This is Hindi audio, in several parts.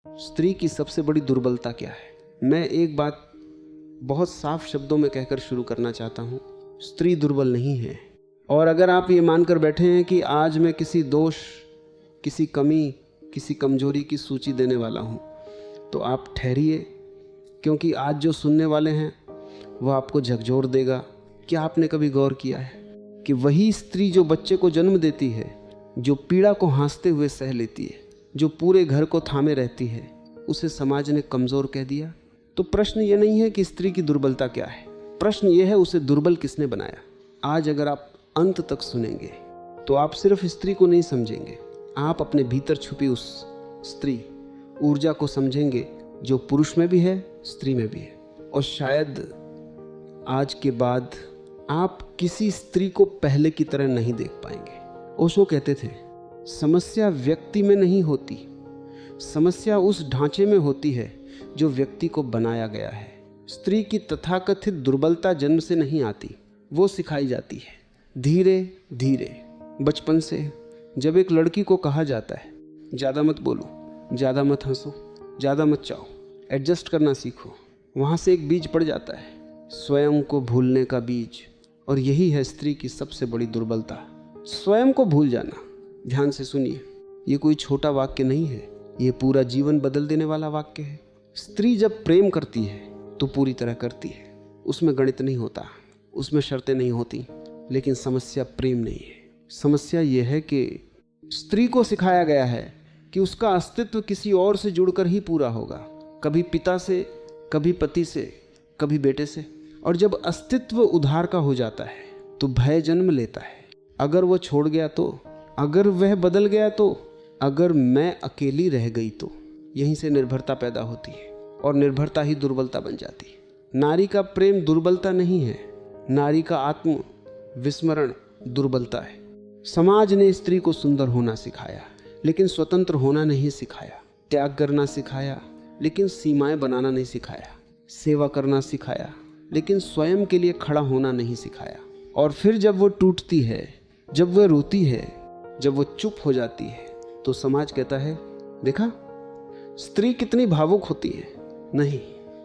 स्त्री की सबसे बड़ी दुर्बलता क्या है? मैं एक बात बहुत साफ शब्दों में कहकर शुरू करना चाहता हूँ, स्त्री दुर्बल नहीं है। और अगर आप ये मानकर बैठे हैं कि आज मैं किसी दोष, किसी कमी, किसी कमजोरी की सूची देने वाला हूँ, तो आप ठहरिए, क्योंकि आज जो सुनने वाले हैं वह आपको झकझोर देगा। क्या आपने कभी गौर किया है कि वही स्त्री जो बच्चे को जन्म देती है, जो पीड़ा को हंसते हुए सह लेती है, जो पूरे घर को थामे रहती है, उसे समाज ने कमज़ोर कह दिया? तो प्रश्न ये नहीं है कि स्त्री की दुर्बलता क्या है, प्रश्न ये है उसे दुर्बल किसने बनाया। आज अगर आप अंत तक सुनेंगे तो आप सिर्फ स्त्री को नहीं समझेंगे, आप अपने भीतर छुपी उस स्त्री ऊर्जा को समझेंगे जो पुरुष में भी है, स्त्री में भी है। और शायद आज के बाद आप किसी स्त्री को पहले की तरह नहीं देख पाएंगे। ओशो कहते थे, समस्या व्यक्ति में नहीं होती, समस्या उस ढांचे में होती है जो व्यक्ति को बनाया गया है। स्त्री की तथाकथित दुर्बलता जन्म से नहीं आती, वो सिखाई जाती है धीरे धीरे। बचपन से जब एक लड़की को कहा जाता है, ज़्यादा मत बोलो, ज़्यादा मत हंसो, ज़्यादा मत चाहो, एडजस्ट करना सीखो, वहाँ से एक बीज पड़ जाता है, स्वयं को भूलने का बीज। और यही है स्त्री की सबसे बड़ी दुर्बलता, स्वयं को भूल जाना। ध्यान से सुनिए, ये कोई छोटा वाक्य नहीं है, ये पूरा जीवन बदल देने वाला वाक्य है। स्त्री जब प्रेम करती है तो पूरी तरह करती है, उसमें गणित नहीं होता, उसमें शर्तें नहीं होती। लेकिन समस्या प्रेम नहीं है, समस्या यह है कि स्त्री को सिखाया गया है कि उसका अस्तित्व किसी और से जुड़कर ही पूरा होगा, कभी पिता से, कभी पति से, कभी बेटे से। और जब अस्तित्व उधार का हो जाता है तो भय जन्म लेता है। अगर वो छोड़ गया तो, अगर वह बदल गया तो, अगर मैं अकेली रह गई तो, यहीं से निर्भरता पैदा होती है और निर्भरता ही दुर्बलता बन जाती है। नारी का प्रेम दुर्बलता नहीं है, नारी का आत्म विस्मरण दुर्बलता है। समाज ने स्त्री को सुंदर होना सिखाया, लेकिन स्वतंत्र होना नहीं सिखाया। त्याग करना सिखाया, लेकिन सीमाएं बनाना नहीं सिखाया। सेवा करना सिखाया, लेकिन स्वयं के लिए खड़ा होना नहीं सिखाया। और फिर जब वो टूटती है, जब वह रोती है, जब वो चुप हो जाती है, तो समाज कहता है, देखा स्त्री कितनी भावुक होती है। नहीं,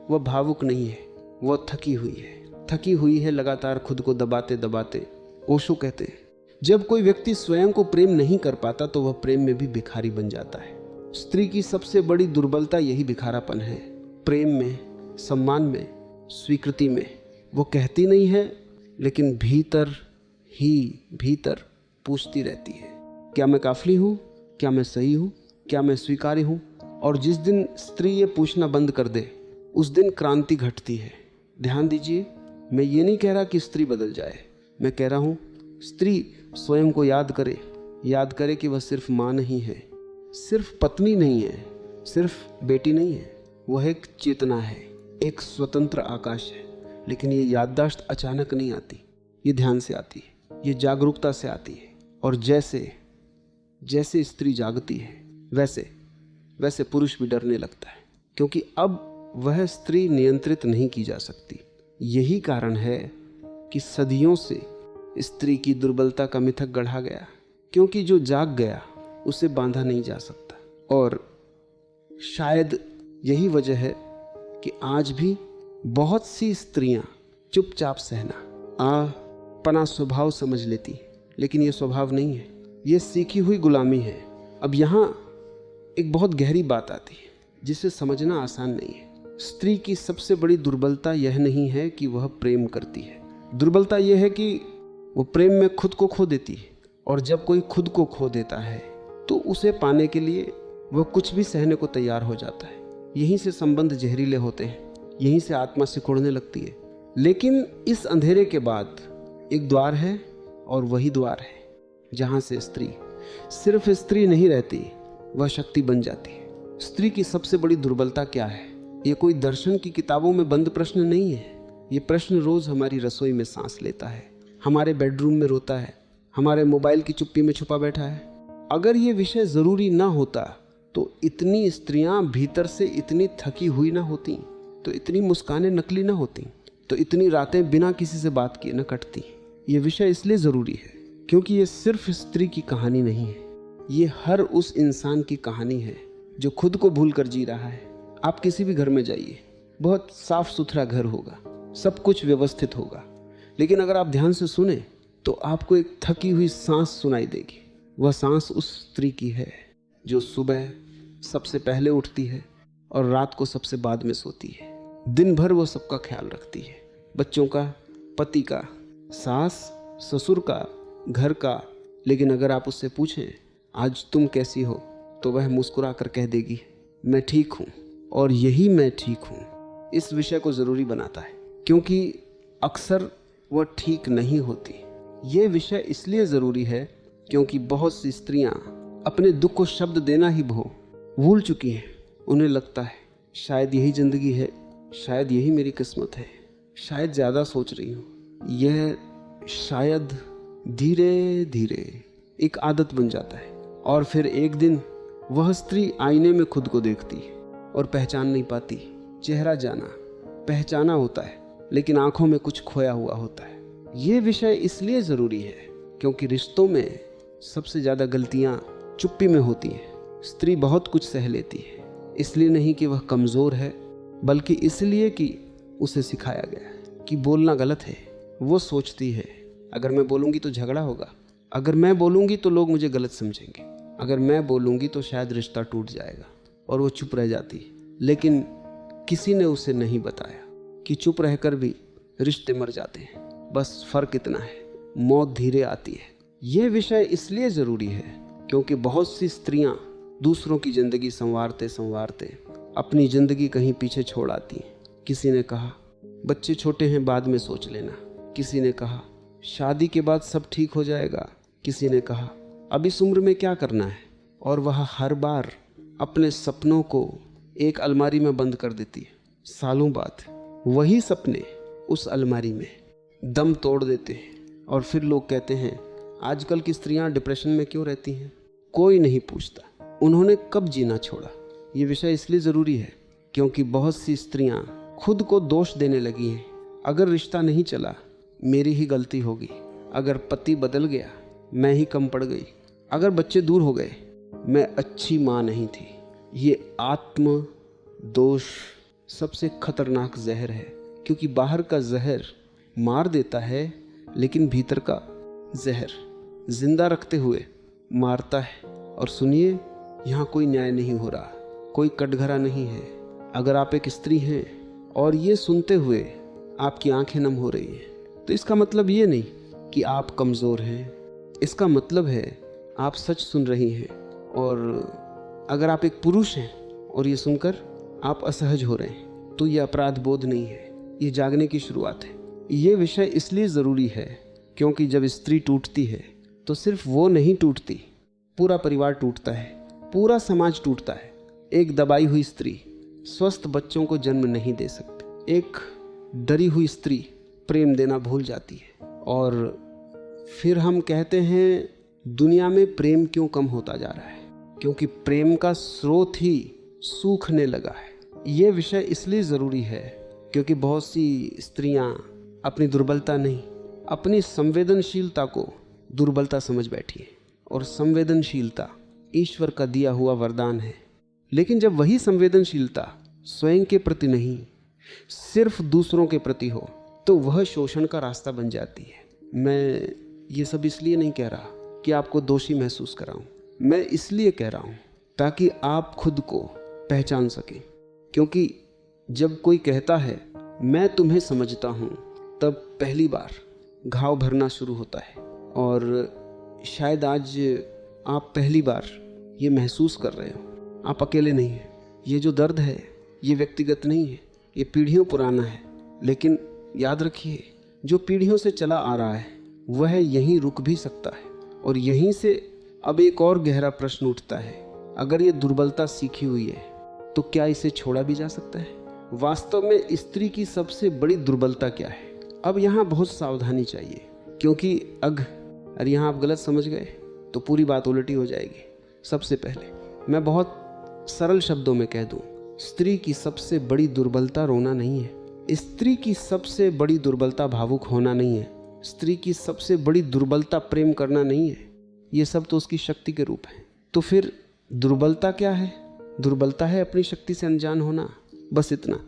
वह भावुक नहीं है, वह थकी हुई है, थकी हुई है लगातार खुद को दबाते दबाते। ओशो कहते हैं, जब कोई व्यक्ति स्वयं को प्रेम नहीं कर पाता तो वह प्रेम में भी भिखारी बन जाता है। स्त्री की सबसे बड़ी दुर्बलता यही भिखारापन है। प्रेम में, सम्मान में, स्वीकृति में वो कहती नहीं है, लेकिन भीतर ही भीतर पूछती रहती है, क्या मैं काफिली हूँ, क्या मैं सही हूँ, क्या मैं स्वीकार्य हूँ। और जिस दिन स्त्री ये पूछना बंद कर दे, उस दिन क्रांति घटती है। ध्यान दीजिए, मैं ये नहीं कह रहा कि स्त्री बदल जाए, मैं कह रहा हूँ स्त्री स्वयं को याद करे कि वह सिर्फ माँ नहीं है, सिर्फ पत्नी नहीं है, सिर्फ बेटी नहीं है, वह एक चेतना है, एक स्वतंत्र आकाश है। लेकिन ये याददाश्त अचानक नहीं आती, ये ध्यान से आती है, ये जागरूकता से आती है। और जैसे जैसे स्त्री जागती है, वैसे वैसे पुरुष भी डरने लगता है, क्योंकि अब वह स्त्री नियंत्रित नहीं की जा सकती। यही कारण है कि सदियों से स्त्री की दुर्बलता का मिथक गढ़ा गया, क्योंकि जो जाग गया उसे बांधा नहीं जा सकता। और शायद यही वजह है कि आज भी बहुत सी स्त्रियां चुपचाप सहना पना स्वभाव समझ लेती, लेकिन ये स्वभाव नहीं है, ये सीखी हुई गुलामी है। अब यहाँ एक बहुत गहरी बात आती है जिसे समझना आसान नहीं है। स्त्री की सबसे बड़ी दुर्बलता यह नहीं है कि वह प्रेम करती है, दुर्बलता यह है कि वो प्रेम में खुद को खो देती है। और जब कोई खुद को खो देता है तो उसे पाने के लिए वह कुछ भी सहने को तैयार हो जाता है। यहीं से संबंध जहरीले होते हैं, यहीं से आत्मा सिकुड़ने लगती है। लेकिन इस अंधेरे के बाद एक द्वार है, और वही द्वार है जहाँ से स्त्री सिर्फ स्त्री नहीं रहती, वह शक्ति बन जाती है। स्त्री की सबसे बड़ी दुर्बलता क्या है? ये कोई दर्शन की किताबों में बंद प्रश्न नहीं है, ये प्रश्न रोज हमारी रसोई में सांस लेता है, हमारे बेडरूम में रोता है, हमारे मोबाइल की चुप्पी में छुपा बैठा है। अगर ये विषय ज़रूरी ना होता तो इतनी स्त्रियां भीतर से इतनी थकी हुई ना होती, तो इतनी मुस्कानें नकली ना होती, तो इतनी रातें बिना किसी से बात किए न कटती। ये विषय इसलिए ज़रूरी है क्योंकि ये सिर्फ स्त्री की कहानी नहीं है, ये हर उस इंसान की कहानी है जो खुद को भूल कर जी रहा है। आप किसी भी घर में जाइए, बहुत साफ सुथरा घर होगा, सब कुछ व्यवस्थित होगा, लेकिन अगर आप ध्यान से सुने तो आपको एक थकी हुई सांस सुनाई देगी। वह सांस उस स्त्री की है जो सुबह सबसे पहले उठती है और रात को सबसे बाद में सोती है। दिन भर वो सबका ख्याल रखती है, बच्चों का, पति का, सास ससुर का, घर का। लेकिन अगर आप उससे पूछें आज तुम कैसी हो, तो वह मुस्कुरा कर कह देगी मैं ठीक हूँ। और यही मैं ठीक हूँ इस विषय को ज़रूरी बनाता है, क्योंकि अक्सर वह ठीक नहीं होती। ये विषय इसलिए ज़रूरी है क्योंकि बहुत सी स्त्रियां अपने दुख को शब्द देना ही भूल चुकी हैं। उन्हें लगता है शायद यही ज़िंदगी है, शायद यही मेरी किस्मत है, शायद ज़्यादा सोच रही हूँ। यह शायद धीरे धीरे एक आदत बन जाता है और फिर एक दिन वह स्त्री आईने में खुद को देखती है और पहचान नहीं पाती। चेहरा जाना पहचाना होता है, लेकिन आंखों में कुछ खोया हुआ होता है। ये विषय इसलिए ज़रूरी है क्योंकि रिश्तों में सबसे ज़्यादा गलतियाँ चुप्पी में होती हैं। स्त्री बहुत कुछ सह लेती है, इसलिए नहीं कि वह कमज़ोर है, बल्कि इसलिए कि उसे सिखाया गया है कि बोलना गलत है। वो सोचती है अगर मैं बोलूँगी तो झगड़ा होगा, अगर मैं बोलूँगी तो लोग मुझे गलत समझेंगे, अगर मैं बोलूँगी तो शायद रिश्ता टूट जाएगा, और वो चुप रह जाती है। लेकिन किसी ने उसे नहीं बताया कि चुप रहकर भी रिश्ते मर जाते हैं, बस फ़र्क इतना है, मौत धीरे आती है। यह विषय इसलिए ज़रूरी है क्योंकि बहुत सी स्त्रियां दूसरों की ज़िंदगी संवारते संवारते अपनी ज़िंदगी कहीं पीछे छोड़ आती हैं। किसी ने कहा बच्चे छोटे हैं, बाद में सोच लेना। किसी ने कहा शादी के बाद सब ठीक हो जाएगा। किसी ने कहा अब इस उम्र में क्या करना है। और वह हर बार अपने सपनों को एक अलमारी में बंद कर देती है। सालों बाद वही सपने उस अलमारी में दम तोड़ देते हैं और फिर लोग कहते हैं आजकल की स्त्रियां डिप्रेशन में क्यों रहती हैं। कोई नहीं पूछता उन्होंने कब जीना छोड़ा। ये विषय इसलिए ज़रूरी है क्योंकि बहुत सी स्त्रियां खुद को दोष देने लगी हैं। अगर रिश्ता नहीं चला मेरी ही गलती होगी, अगर पति बदल गया मैं ही कम पड़ गई, अगर बच्चे दूर हो गए मैं अच्छी माँ नहीं थी। ये आत्म दोष सबसे खतरनाक जहर है, क्योंकि बाहर का जहर मार देता है लेकिन भीतर का जहर जिंदा रखते हुए मारता है। और सुनिए, यहाँ कोई न्याय नहीं हो रहा, कोई कटघरा नहीं है। अगर आप एक स्त्री हैं और ये सुनते हुए आपकी आंखें नम हो रही हैं, तो इसका मतलब ये नहीं कि आप कमज़ोर हैं, इसका मतलब है आप सच सुन रही हैं। और अगर आप एक पुरुष हैं और ये सुनकर आप असहज हो रहे हैं, तो ये अपराध बोध नहीं है, ये जागने की शुरुआत है। ये विषय इसलिए ज़रूरी है क्योंकि जब स्त्री टूटती है तो सिर्फ वो नहीं टूटती, पूरा परिवार टूटता है, पूरा समाज टूटता है। एक दबाई हुई स्त्री स्वस्थ बच्चों को जन्म नहीं दे सकती। एक डरी हुई स्त्री प्रेम देना भूल जाती है। और फिर हम कहते हैं दुनिया में प्रेम क्यों कम होता जा रहा है, क्योंकि प्रेम का स्रोत ही सूखने लगा है। ये विषय इसलिए ज़रूरी है क्योंकि बहुत सी स्त्रियां अपनी दुर्बलता नहीं, अपनी संवेदनशीलता को दुर्बलता समझ बैठी है। और संवेदनशीलता ईश्वर का दिया हुआ वरदान है, लेकिन जब वही संवेदनशीलता स्वयं के प्रति नहीं, सिर्फ दूसरों के प्रति हो, तो वह शोषण का रास्ता बन जाती है। मैं ये सब इसलिए नहीं कह रहा कि आपको दोषी महसूस कराऊं, मैं इसलिए कह रहा हूं ताकि आप खुद को पहचान सकें। क्योंकि जब कोई कहता है मैं तुम्हें समझता हूं, तब पहली बार घाव भरना शुरू होता है। और शायद आज आप पहली बार ये महसूस कर रहे हो, आप अकेले नहीं हैं। ये जो दर्द है ये व्यक्तिगत नहीं है, ये पीढ़ियों पुराना है। लेकिन याद रखिए, जो पीढ़ियों से चला आ रहा है वह यहीं रुक भी सकता है। और यहीं से अब एक और गहरा प्रश्न उठता है, अगर ये दुर्बलता सीखी हुई है तो क्या इसे छोड़ा भी जा सकता है? वास्तव में स्त्री की सबसे बड़ी दुर्बलता क्या है? अब यहाँ बहुत सावधानी चाहिए, क्योंकि अगर यहाँ आप गलत समझ गए तो पूरी बात उल्टी हो जाएगी। सबसे पहले मैं बहुत सरल शब्दों में कह दूं, स्त्री की सबसे बड़ी दुर्बलता रोना नहीं है। स्त्री की सबसे बड़ी दुर्बलता भावुक होना नहीं है। स्त्री की सबसे बड़ी दुर्बलता प्रेम करना नहीं है। ये सब तो उसकी शक्ति के रूप हैं। तो फिर दुर्बलता क्या है? दुर्बलता है अपनी शक्ति से अनजान होना, बस इतना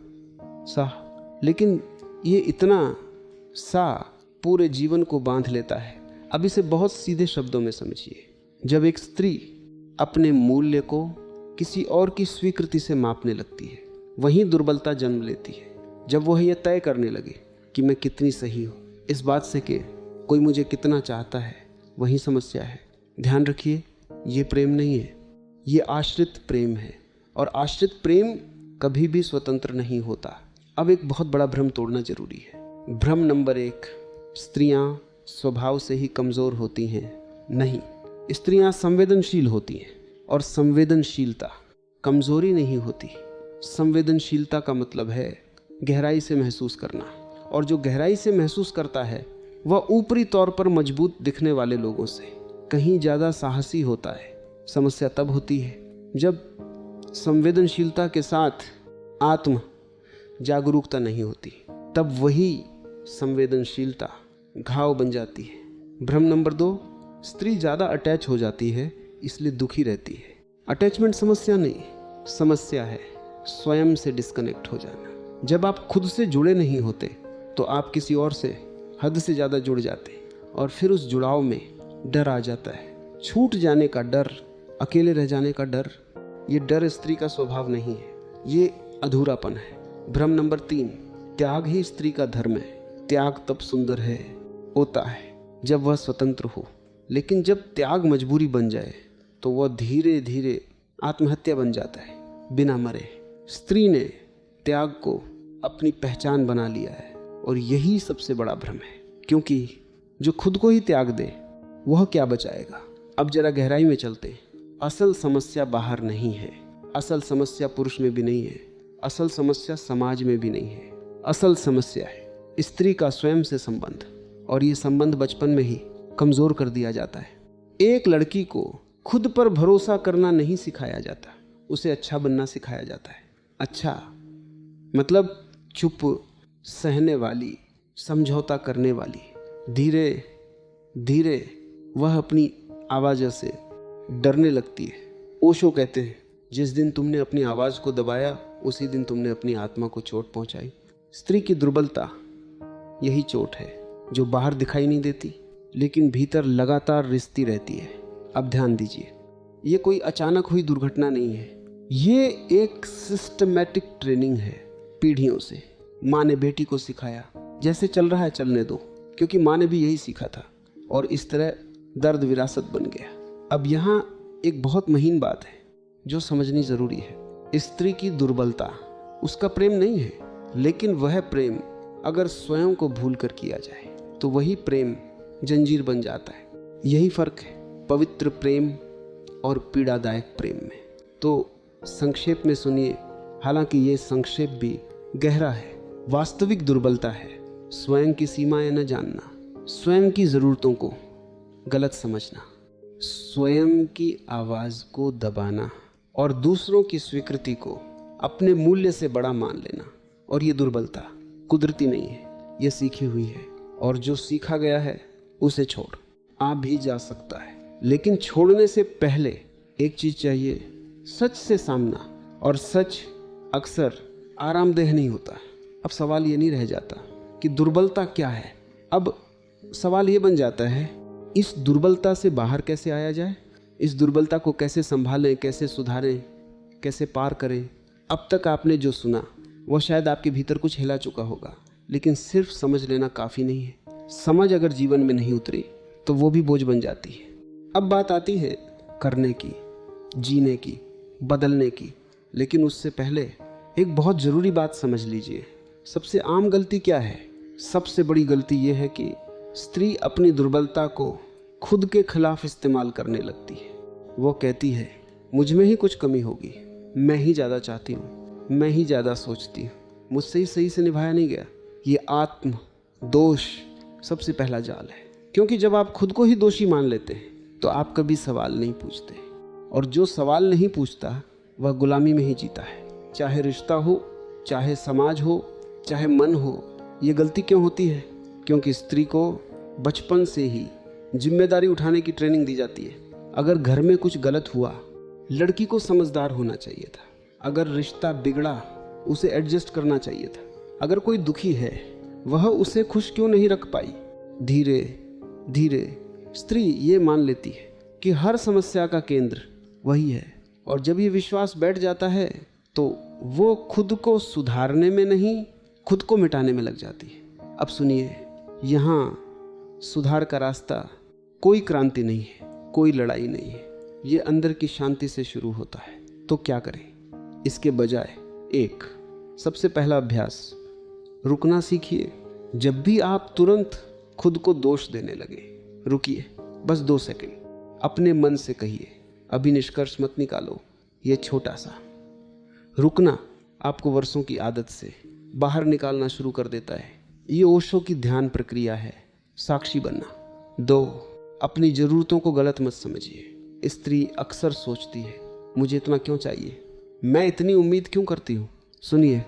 सा। लेकिन ये इतना सा पूरे जीवन को बांध लेता है। अब इसे बहुत सीधे शब्दों में समझिए। जब एक स्त्री अपने मूल्य को किसी और की स्वीकृति से मापने लगती है, वहीं दुर्बलता जन्म लेती है। जब वह यह तय करने लगे कि मैं कितनी सही हूँ, इस बात से कि कोई मुझे कितना चाहता है, वही समस्या है। ध्यान रखिए, ये प्रेम नहीं है, ये आश्रित प्रेम है। और आश्रित प्रेम कभी भी स्वतंत्र नहीं होता। अब एक बहुत बड़ा भ्रम तोड़ना जरूरी है। भ्रम नंबर 1, स्त्रियां स्वभाव से ही कमज़ोर होती हैं। नहीं, स्त्रियां संवेदनशील होती हैं, और संवेदनशीलता कमज़ोरी नहीं होती। संवेदनशीलता का मतलब है गहराई से महसूस करना, और जो गहराई से महसूस करता है वह ऊपरी तौर पर मजबूत दिखने वाले लोगों से कहीं ज़्यादा साहसी होता है। समस्या तब होती है जब संवेदनशीलता के साथ आत्म जागरूकता नहीं होती, तब वही संवेदनशीलता घाव बन जाती है। भ्रम नंबर 2, स्त्री ज़्यादा अटैच हो जाती है इसलिए दुखी रहती है। अटैचमेंट समस्या नहीं, समस्या है स्वयं से डिस्कनेक्ट हो जाना। जब आप खुद से जुड़े नहीं होते तो आप किसी और से हद से ज़्यादा जुड़ जाते, और फिर उस जुड़ाव में डर आ जाता है, छूट जाने का डर, अकेले रह जाने का डर। ये डर स्त्री का स्वभाव नहीं है, ये अधूरापन है। भ्रम नंबर 3, त्याग ही स्त्री का धर्म है। त्याग तब सुंदर होता है जब वह स्वतंत्र हो, लेकिन जब त्याग मजबूरी बन जाए तो वह धीरे धीरे आत्महत्या बन जाता है बिना मरे। स्त्री ने त्याग को अपनी पहचान बना लिया है, और यही सबसे बड़ा भ्रम है, क्योंकि जो खुद को ही त्याग दे वह क्या बचाएगा। अब जरा गहराई में चलते हैं। असल समस्या बाहर नहीं है, असल समस्या पुरुष में भी नहीं है, असल समस्या समाज में भी नहीं है। असल समस्या है स्त्री का स्वयं से संबंध, और ये संबंध बचपन में ही कमज़ोर कर दिया जाता है। एक लड़की को खुद पर भरोसा करना नहीं सिखाया जाता, उसे अच्छा बनना सिखाया जाता है। अच्छा मतलब चुप, सहने वाली, समझौता करने वाली। धीरे धीरे वह अपनी आवाज़ से डरने लगती है। ओशो कहते हैं, जिस दिन तुमने अपनी आवाज़ को दबाया उसी दिन तुमने अपनी आत्मा को चोट पहुंचाई। स्त्री की दुर्बलता यही चोट है जो बाहर दिखाई नहीं देती, लेकिन भीतर लगातार रिश्ती रहती है। अब ध्यान दीजिए, ये कोई अचानक हुई दुर्घटना नहीं है, ये एक सिस्टमैटिक ट्रेनिंग है। पीढ़ियों से माँ ने बेटी को सिखाया, जैसे चल रहा है चलने दो, क्योंकि माँ ने भी यही सीखा था, और इस तरह दर्द विरासत बन गया। अब यहाँ एक बहुत महीन बात है जो समझनी ज़रूरी है। स्त्री की दुर्बलता उसका प्रेम नहीं है, लेकिन वह प्रेम अगर स्वयं को भूल कर किया जाए तो वही प्रेम जंजीर बन जाता है। यही फ़र्क है पवित्र प्रेम और पीड़ादायक प्रेम में। तो संक्षेप में सुनिए, हालांकि ये संक्षेप भी गहरा है। वास्तविक दुर्बलता है स्वयं की सीमाएं न जानना, स्वयं की ज़रूरतों को गलत समझना, स्वयं की आवाज़ को दबाना, और दूसरों की स्वीकृति को अपने मूल्य से बड़ा मान लेना। और ये दुर्बलता कुदरती नहीं है, ये सीखी हुई है, और जो सीखा गया है उसे छोड़ आ भी जा सकता है, लेकिन छोड़ने से पहले एक चीज़ चाहिए, सच से सामना। और सच अक्सर आरामदेह नहीं होता। अब सवाल ये नहीं रह जाता कि दुर्बलता क्या है, अब सवाल ये बन जाता है इस दुर्बलता से बाहर कैसे आया जाए, इस दुर्बलता को कैसे संभालें, कैसे सुधारें, कैसे पार करें। अब तक आपने जो सुना वो शायद आपके भीतर कुछ हिला चुका होगा, लेकिन सिर्फ समझ लेना काफ़ी नहीं है। समझ अगर जीवन में नहीं उतरी तो वो भी बोझ बन जाती है। अब बात आती है करने की, जीने की, बदलने की, लेकिन उससे पहले एक बहुत ज़रूरी बात समझ लीजिए। सबसे आम गलती क्या है? सबसे बड़ी गलती ये है कि स्त्री अपनी दुर्बलता को खुद के खिलाफ इस्तेमाल करने लगती है। वो कहती है मुझ में ही कुछ कमी होगी, मैं ही ज़्यादा चाहती हूँ, मैं ही ज़्यादा सोचती हूँ, मुझसे ही सही से निभाया नहीं गया। ये आत्म दोष सबसे पहला जाल है, क्योंकि जब आप खुद को ही दोषी मान लेते हैं तो आप कभी सवाल नहीं पूछते, और जो सवाल नहीं पूछता वह गुलामी में ही जीता है। चाहे रिश्ता हो, चाहे समाज हो, चाहे मन हो। ये गलती क्यों होती है? क्योंकि स्त्री को बचपन से ही जिम्मेदारी उठाने की ट्रेनिंग दी जाती है। अगर घर में कुछ गलत हुआ लड़की को समझदार होना चाहिए था। अगर रिश्ता बिगड़ा उसे एडजस्ट करना चाहिए था। अगर कोई दुखी है वह उसे खुश क्यों नहीं रख पाई। धीरे धीरे स्त्री ये मान लेती है कि हर समस्या का केंद्र वही है, और जब ये विश्वास बैठ जाता है तो वो खुद को सुधारने में नहीं, खुद को मिटाने में लग जाती है। अब सुनिए, यहाँ सुधार का रास्ता कोई क्रांति नहीं है, कोई लड़ाई नहीं है, ये अंदर की शांति से शुरू होता है। तो क्या करें इसके बजाय? एक सबसे पहला अभ्यास, रुकना सीखिए। जब भी आप तुरंत खुद को दोष देने लगे, रुकिए बस 2 सेकंड। अपने मन से कहिए, अभी निष्कर्ष मत निकालो। ये छोटा सा रुकना आपको वर्षों की आदत से बाहर निकालना शुरू कर देता है। ये ओशो की ध्यान प्रक्रिया है, साक्षी बनना। 2, अपनी ज़रूरतों को गलत मत समझिए। स्त्री अक्सर सोचती है, मुझे इतना क्यों चाहिए, मैं इतनी उम्मीद क्यों करती हूँ। सुनिए,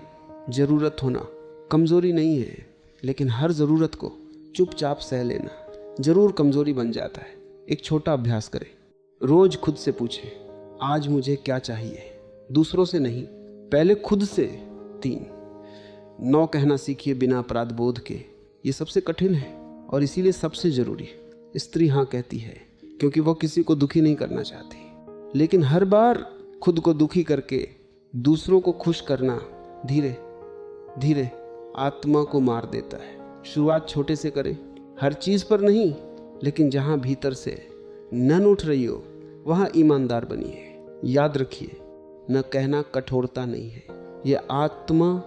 ज़रूरत होना कमज़ोरी नहीं है, लेकिन हर ज़रूरत को चुपचाप सह लेना ज़रूर कमज़ोरी बन जाता है। एक छोटा अभ्यास करें, रोज़ खुद से पूछें, आज मुझे क्या चाहिए। दूसरों से नहीं, पहले खुद से। 3, नो कहना सीखिए बिना अपराध बोध के। ये सबसे कठिन है और इसीलिए सबसे ज़रूरी। स्त्री हाँ कहती है क्योंकि वो किसी को दुखी नहीं करना चाहती, लेकिन हर बार खुद को दुखी करके दूसरों को खुश करना धीरे धीरे आत्मा को मार देता है। शुरुआत छोटे से करें, हर चीज़ पर नहीं, लेकिन जहाँ भीतर से नन उठ रही हो वहाँ ईमानदार बनिए। याद रखिए, न कहना कठोरता नहीं है, ये आत्मा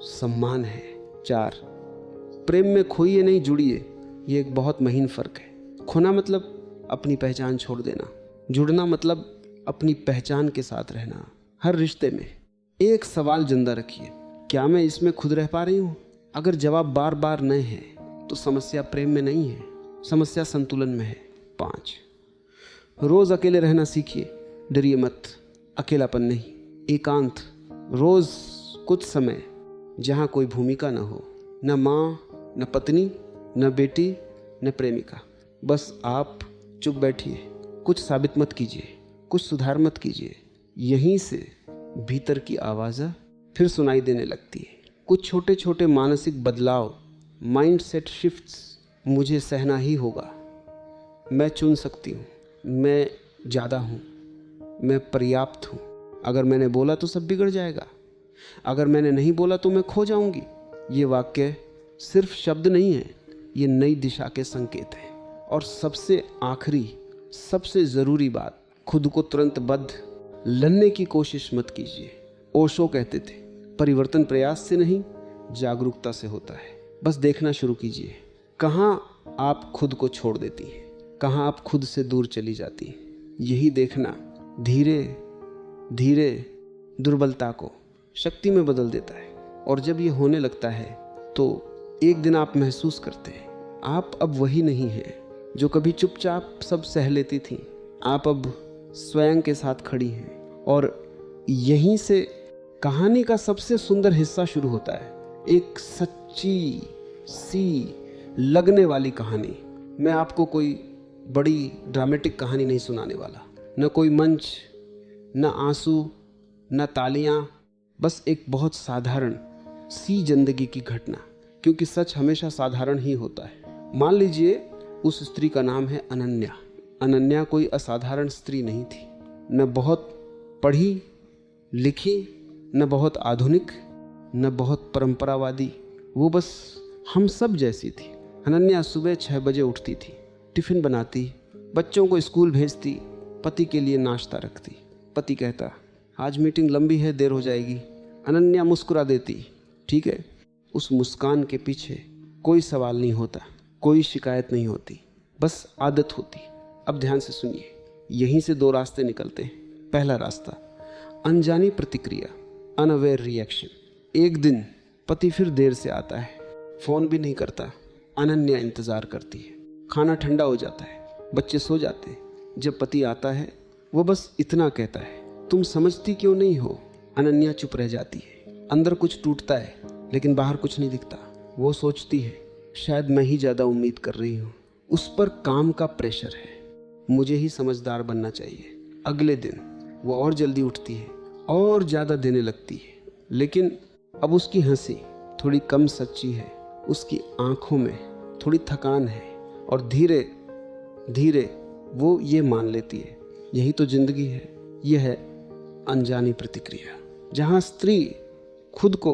सम्मान है। 4, प्रेम में खोइए नहीं, जुड़िए। ये एक बहुत महीन फ़र्क है। खोना मतलब अपनी पहचान छोड़ देना, जुड़ना मतलब अपनी पहचान के साथ रहना। हर रिश्ते में एक सवाल जिंदा रखिए, क्या मैं इसमें खुद रह पा रही हूँ? अगर जवाब बार बार नहीं है तो समस्या प्रेम में नहीं है, समस्या संतुलन में है। 5, रोज़ अकेले रहना सीखिए। डरिए मत, अकेलापन नहीं, एकांत। रोज़ कुछ समय जहाँ कोई भूमिका न हो, न माँ, न पत्नी, न बेटी, न प्रेमिका, बस आप चुप बैठिए। कुछ साबित मत कीजिए, कुछ सुधार मत कीजिए। यहीं से भीतर की आवाज़ फिर सुनाई देने लगती है। कुछ छोटे छोटे मानसिक बदलाव, माइंडसेट शिफ्ट्स मुझे सहना ही होगा। मैं चुन सकती हूँ, मैं ज़्यादा हूँ, मैं पर्याप्त हूँ। अगर मैंने बोला तो सब बिगड़ जाएगा, अगर मैंने नहीं बोला तो मैं खो जाऊंगी। ये वाक्य सिर्फ शब्द नहीं है, ये नई दिशा के संकेत हैं। और सबसे आखिरी, सबसे ज़रूरी बात, खुद को तुरंत बद्ध लड़ने की कोशिश मत कीजिए। ओशो कहते थे, परिवर्तन प्रयास से नहीं, जागरूकता से होता है। बस देखना शुरू कीजिए, कहाँ आप खुद को छोड़ देती हैं, कहाँ आप खुद से दूर चली जाती हैं। यही देखना धीरे धीरे दुर्बलता को शक्ति में बदल देता है। और जब ये होने लगता है तो एक दिन आप महसूस करते हैं, आप अब वही नहीं हैं जो कभी चुपचाप सब सह लेती थी। आप अब स्वयं के साथ खड़ी हैं। और यहीं से कहानी का सबसे सुंदर हिस्सा शुरू होता है, एक सच्ची सी लगने वाली कहानी। मैं आपको कोई बड़ी ड्रामेटिक कहानी नहीं सुनाने वाला, न कोई मंच, न आंसू, न तालियां, बस एक बहुत साधारण सी जिंदगी की घटना, क्योंकि सच हमेशा साधारण ही होता है। मान लीजिए उस स्त्री का नाम है अनन्या। अनन्या कोई असाधारण स्त्री नहीं थी, न बहुत पढ़ी लिखी, न बहुत आधुनिक, न बहुत परंपरावादी। वो बस हम सब जैसी थी। अनन्या सुबह 6 बजे उठती थी, टिफ़िन बनाती, बच्चों को स्कूल भेजती, पति के लिए नाश्ता रखती। पति कहता, आज मीटिंग लंबी है, देर हो जाएगी। अनन्या मुस्कुरा देती, ठीक है। उस मुस्कान के पीछे कोई सवाल नहीं होता, कोई शिकायत नहीं होती, बस आदत होती। अब ध्यान से सुनिए, यहीं से 2 रास्ते निकलते हैं। पहला रास्ता, अनजानी प्रतिक्रिया, अनअवेयर रिएक्शन। एक दिन पति फिर देर से आता है, फ़ोन भी नहीं करता। अनन्या इंतज़ार करती है। खाना ठंडा हो जाता है, बच्चे सो जाते हैं। जब पति आता है वो बस इतना कहता है, तुम समझती क्यों नहीं हो। अनन्या चुप रह जाती है। अंदर कुछ टूटता है लेकिन बाहर कुछ नहीं दिखता। वो सोचती है, शायद मैं ही ज़्यादा उम्मीद कर रही हूँ। उस पर काम का प्रेशर है, मुझे ही समझदार बनना चाहिए। अगले दिन वो और जल्दी उठती है और ज़्यादा देने लगती है। लेकिन अब उसकी हंसी थोड़ी कम सच्ची है, उसकी आंखों में थोड़ी थकान है और धीरे धीरे वो ये मान लेती है यही तो जिंदगी है। यह है अनजानी प्रतिक्रिया, जहाँ स्त्री खुद को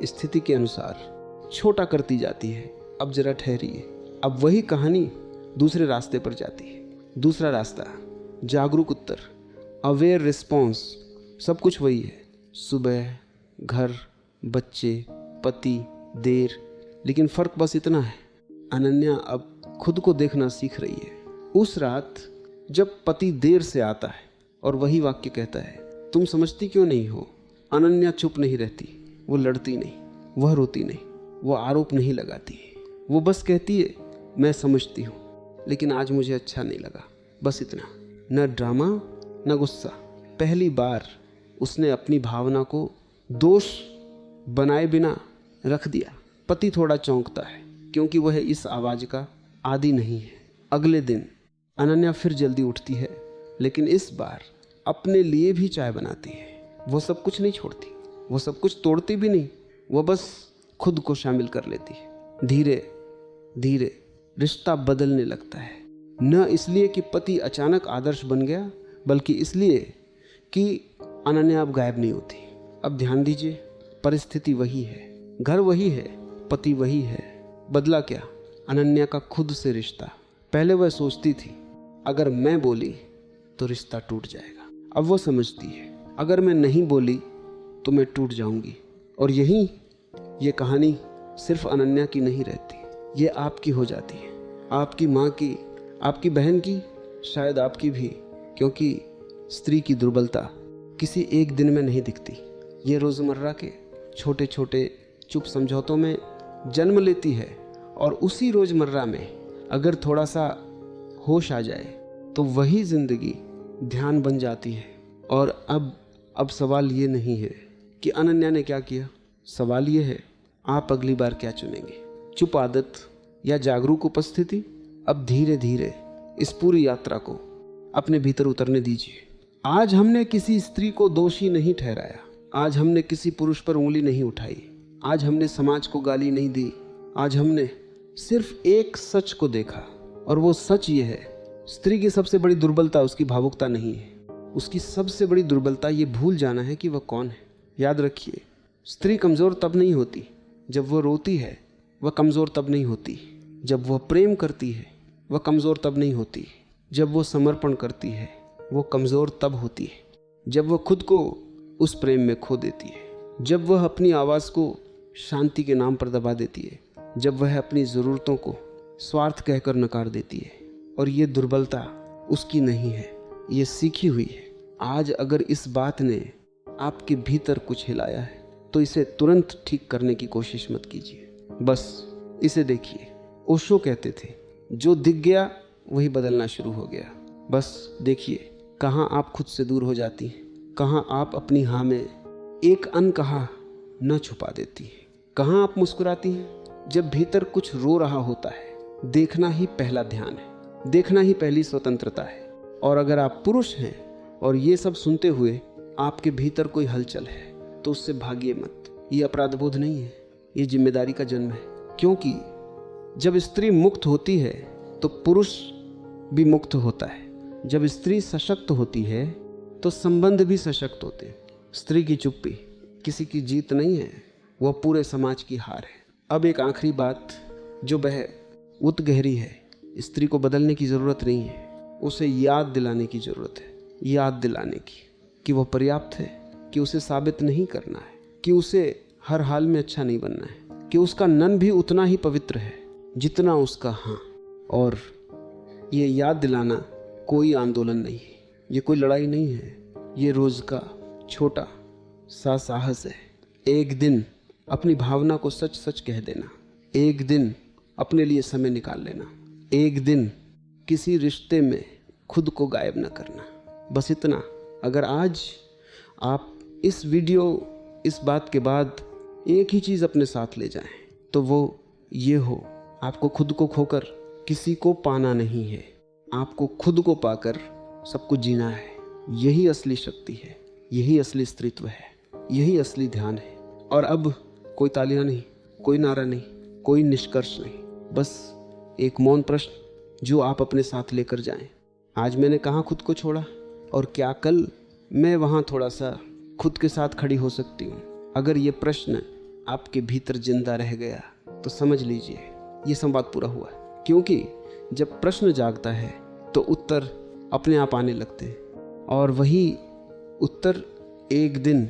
स्थिति के अनुसार छोटा करती जाती है। अब जरा ठहरिए, अब वही कहानी दूसरे रास्ते पर जाती है। दूसरा रास्ता, जागरूक उत्तर, अवेयर रिस्पॉन्स, सब कुछ वही है। सुबह, घर, बच्चे, पति, देर। लेकिन फ़र्क बस इतना है, अनन्या अब खुद को देखना सीख रही है। उस रात जब पति देर से आता है और वही वाक्य कहता है, तुम समझती क्यों नहीं हो, अनन्या चुप नहीं रहती। वो लड़ती नहीं, वह रोती नहीं, वो आरोप नहीं लगाती। वो बस कहती है, मैं समझती हूँ लेकिन आज मुझे अच्छा नहीं लगा, बस इतना। न ड्रामा न गुस्सा। पहली बार उसने अपनी भावना को दोष बनाए बिना रख दिया। पति थोड़ा चौंकता है क्योंकि वह इस आवाज़ का आदी नहीं है। अगले दिन अनन्या फिर जल्दी उठती है, लेकिन इस बार अपने लिए भी चाय बनाती है। वो सब कुछ नहीं छोड़ती, वो सब कुछ तोड़ती भी नहीं, वो बस खुद को शामिल कर लेती है। धीरे धीरे रिश्ता बदलने लगता है, न इसलिए कि पति अचानक आदर्श बन गया, बल्कि इसलिए कि अनन्या अब गायब नहीं होती। अब ध्यान दीजिए, परिस्थिति वही है, घर वही है, पति वही है। बदला क्या? अनन्या का खुद से रिश्ता। पहले वह सोचती थी अगर मैं बोली तो रिश्ता टूट जाएगा। अब वो समझती है अगर मैं नहीं बोली तो मैं टूट जाऊंगी। और यही ये कहानी सिर्फ अनन्या की नहीं रहती, ये आपकी हो जाती है, आपकी माँ की, आपकी बहन की, शायद आपकी भी। क्योंकि स्त्री की दुर्बलता किसी एक दिन में नहीं दिखती, ये रोज़मर्रा के छोटे छोटे चुप समझौतों में जन्म लेती है। और उसी रोज़मर्रा में अगर थोड़ा सा होश आ जाए तो वही ज़िंदगी ध्यान बन जाती है। और अब सवाल ये नहीं है कि अनन्या ने क्या किया, सवाल ये है आप अगली बार क्या चुनेंगे, चुप आदत या जागरूक उपस्थिति। अब धीरे धीरे इस पूरी यात्रा को अपने भीतर उतरने दीजिए। आज हमने किसी स्त्री को दोषी नहीं ठहराया, आज हमने किसी पुरुष पर उंगली नहीं उठाई, आज हमने समाज को गाली नहीं दी, आज हमने सिर्फ एक सच को देखा। और वो सच ये है, स्त्री की सबसे बड़ी दुर्बलता उसकी भावुकता नहीं है, उसकी सबसे बड़ी दुर्बलता ये भूल जाना है कि वह कौन है। याद रखिए, स्त्री कमज़ोर तब नहीं होती जब वह रोती है, वह कमज़ोर तब नहीं होती जब वह प्रेम करती है, वह कमज़ोर तब नहीं होती जब वो समर्पण करती है, वो कमज़ोर तब होती है जब वह खुद को उस प्रेम में खो देती है, जब वह अपनी आवाज़ को शांति के नाम पर दबा देती है, जब वह अपनी ज़रूरतों को स्वार्थ कहकर नकार देती है। और ये दुर्बलता उसकी नहीं है, ये सीखी हुई है। आज अगर इस बात ने आपके भीतर कुछ हिलाया है तो इसे तुरंत ठीक करने की कोशिश मत कीजिए, बस इसे देखिए। ओशो कहते थे, जो दिख गया वही बदलना शुरू हो गया। बस देखिए कहाँ आप खुद से दूर हो जाती हैं, कहाँ आप अपनी हाँ में एक अनकहा न छुपा देती हैं, कहाँ आप मुस्कुराती हैं जब भीतर कुछ रो रहा होता है। देखना ही पहला ध्यान है, देखना ही पहली स्वतंत्रता है। और अगर आप पुरुष हैं और ये सब सुनते हुए आपके भीतर कोई हलचल है तो उससे भागिए मत। ये अपराधबोध नहीं है, ये जिम्मेदारी का जन्म है। क्योंकि जब स्त्री मुक्त होती है तो पुरुष भी मुक्त होता है। जब स्त्री सशक्त होती है तो संबंध भी सशक्त होते हैं। स्त्री की चुप्पी किसी की जीत नहीं है, वह पूरे समाज की हार है। अब एक आखिरी बात जो बहुत गहरी है, स्त्री को बदलने की ज़रूरत नहीं है, उसे याद दिलाने की ज़रूरत है। याद दिलाने की कि वह पर्याप्त है, कि उसे साबित नहीं करना है, कि उसे हर हाल में अच्छा नहीं बनना है, कि उसका नन भी उतना ही पवित्र है जितना उसका हाँ। और ये याद दिलाना कोई आंदोलन नहीं है, ये कोई लड़ाई नहीं है, ये रोज़ का छोटा सा साहस है। एक दिन अपनी भावना को सच सच कह देना, एक दिन अपने लिए समय निकाल लेना, एक दिन किसी रिश्ते में खुद को गायब न करना। बस इतना। अगर आज आप इस वीडियो, इस बात के बाद एक ही चीज़ अपने साथ ले जाएं तो वो ये हो, आपको खुद को खोकर किसी को पाना नहीं है, आपको खुद को पाकर सब कुछ जीना है। यही असली शक्ति है, यही असली स्त्रीत्व है, यही असली ध्यान है। और अब कोई तालियां नहीं, कोई नारा नहीं, कोई निष्कर्ष नहीं, बस एक मौन प्रश्न जो आप अपने साथ लेकर जाएं। आज मैंने कहाँ खुद को छोड़ा, और क्या कल मैं वहाँ थोड़ा सा खुद के साथ खड़ी हो सकती हूँ? अगर ये प्रश्न आपके भीतर जिंदा रह गया तो समझ लीजिए ये संवाद पूरा हुआ। क्योंकि जब प्रश्न जागता है तो उत्तर अपने आप आने लगते हैं, और वही उत्तर एक दिन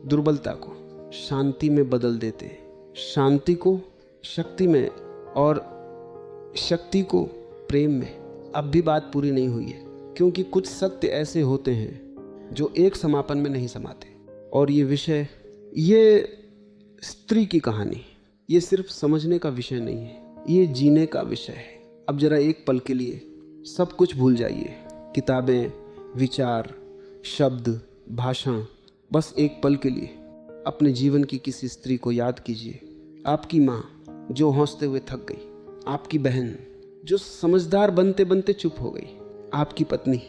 दुर्बलता को शांति में बदल देते हैं, शांति को शक्ति में, और शक्ति को प्रेम में। अब भी बात पूरी नहीं हुई है, क्योंकि कुछ सत्य ऐसे होते हैं जो एक समापन में नहीं समाते। और ये विषय, ये स्त्री की कहानी, ये सिर्फ समझने का विषय नहीं है, ये जीने का विषय है। अब जरा एक पल के लिए सब कुछ भूल जाइए, किताबें, विचार, शब्द, भाषा। बस एक पल के लिए अपने जीवन की किसी स्त्री को याद कीजिए। आपकी माँ जो हौंसते हुए थक गई, आपकी बहन जो समझदार बनते बनते चुप हो गई, आपकी पत्नी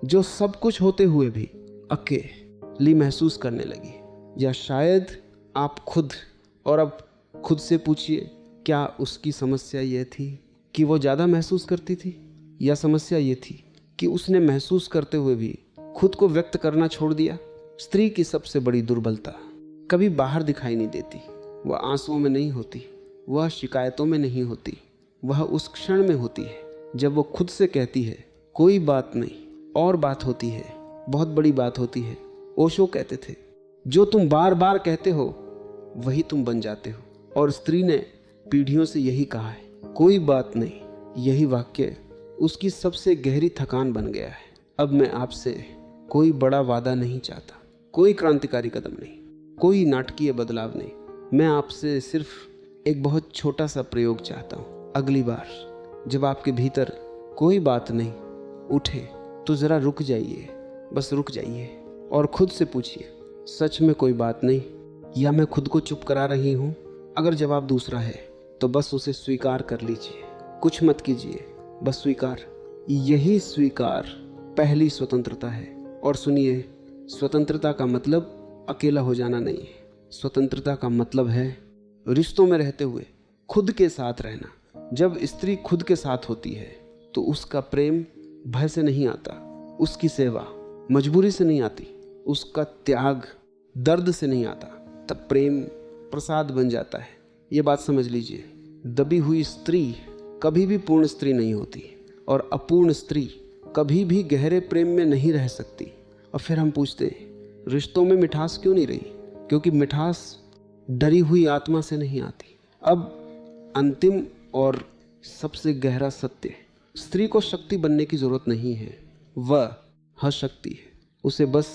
जो सब कुछ होते हुए भी अकेली महसूस करने लगी, या शायद आप खुद। और अब खुद से पूछिए, क्या उसकी समस्या ये थी कि वो ज़्यादा महसूस करती थी, या समस्या ये थी कि उसने महसूस करते हुए भी खुद को व्यक्त करना छोड़ दिया? स्त्री की सबसे बड़ी दुर्बलता कभी बाहर दिखाई नहीं देती। वह आंसुओं में नहीं होती, वह शिकायतों में नहीं होती, वह उस क्षण में होती है जब वो खुद से कहती है कोई बात नहीं, और बात होती है, बहुत बड़ी बात होती है। ओशो कहते थे, जो तुम बार बार कहते हो वही तुम बन जाते हो। और स्त्री ने पीढ़ियों से यही कहा है, कोई बात नहीं। यही वाक्य उसकी सबसे गहरी थकान बन गया है। अब मैं आपसे कोई बड़ा वादा नहीं चाहता, कोई क्रांतिकारी कदम नहीं, कोई नाटकीय बदलाव नहीं। मैं आपसे सिर्फ एक बहुत छोटा सा प्रयोग चाहता हूँ। अगली बार जब आपके भीतर कोई बात नहीं उठे तो ज़रा रुक जाइए, बस रुक जाइए, और खुद से पूछिए, सच में कोई बात नहीं, या मैं खुद को चुप करा रही हूँ? अगर जवाब दूसरा है तो बस उसे स्वीकार कर लीजिए, कुछ मत कीजिए, बस स्वीकार। यही स्वीकार पहली स्वतंत्रता है। और सुनिए, स्वतंत्रता का मतलब अकेला हो जाना नहीं है। स्वतंत्रता का मतलब है रिश्तों में रहते हुए खुद के साथ रहना। जब स्त्री खुद के साथ होती है तो उसका प्रेम भय से नहीं आता, उसकी सेवा मजबूरी से नहीं आती, उसका त्याग दर्द से नहीं आता, तब प्रेम प्रसाद बन जाता है। ये बात समझ लीजिए, दबी हुई स्त्री कभी भी पूर्ण स्त्री नहीं होती, और अपूर्ण स्त्री कभी भी गहरे प्रेम में नहीं रह सकती। और फिर हम पूछते हैं, रिश्तों में मिठास क्यों नहीं रही? क्योंकि मिठास डरी हुई आत्मा से नहीं आती। अब अंतिम और सबसे गहरा सत्य, स्त्री को शक्ति बनने की जरूरत नहीं है, वह शक्ति है। उसे बस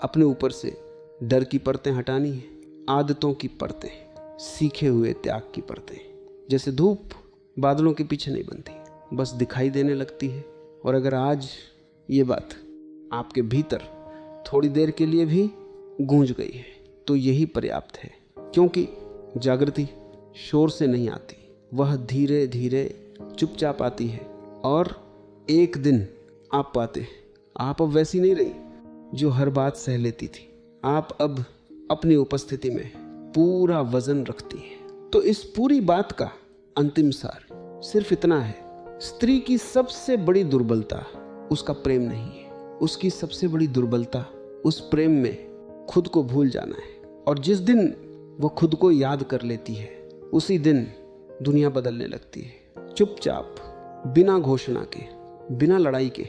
अपने ऊपर से डर की परतें हटानी है, आदतों की परतें, सीखे हुए त्याग की परतें। जैसे धूप बादलों के पीछे नहीं बनती, बस दिखाई देने लगती है। और अगर आज ये बात आपके भीतर थोड़ी देर के लिए भी गूंज गई है तो यही पर्याप्त है, क्योंकि जागृति शोर से नहीं आती, वह धीरे धीरे चुपचाप आती है। और एक दिन आप पाते हैं, आप अब वैसी नहीं रही जो हर बात सह लेती थी। आप अब अपनी उपस्थिति में पूरा वजन रखती हैं। तो इस पूरी बात का अंतिम सार सिर्फ इतना है, स्त्री की सबसे बड़ी दुर्बलता उसका प्रेम नहीं है, उसकी सबसे बड़ी दुर्बलता उस प्रेम में खुद को भूल जाना है। और जिस दिन वो खुद को याद कर लेती है, उसी दिन दुनिया बदलने लगती है, चुपचाप, बिना घोषणा के, बिना लड़ाई के।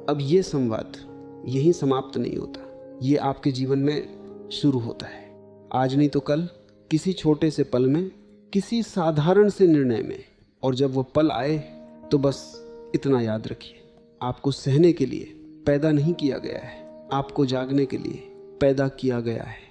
अब ये संवाद यहीं समाप्त नहीं होता, ये आपके जीवन में शुरू होता है। आज नहीं तो कल, किसी छोटे से पल में, किसी साधारण से निर्णय में। और जब वो पल आए तो बस इतना याद रखिए, आपको सहने के लिए पैदा नहीं किया गया है, आपको जागने के लिए पैदा किया गया है।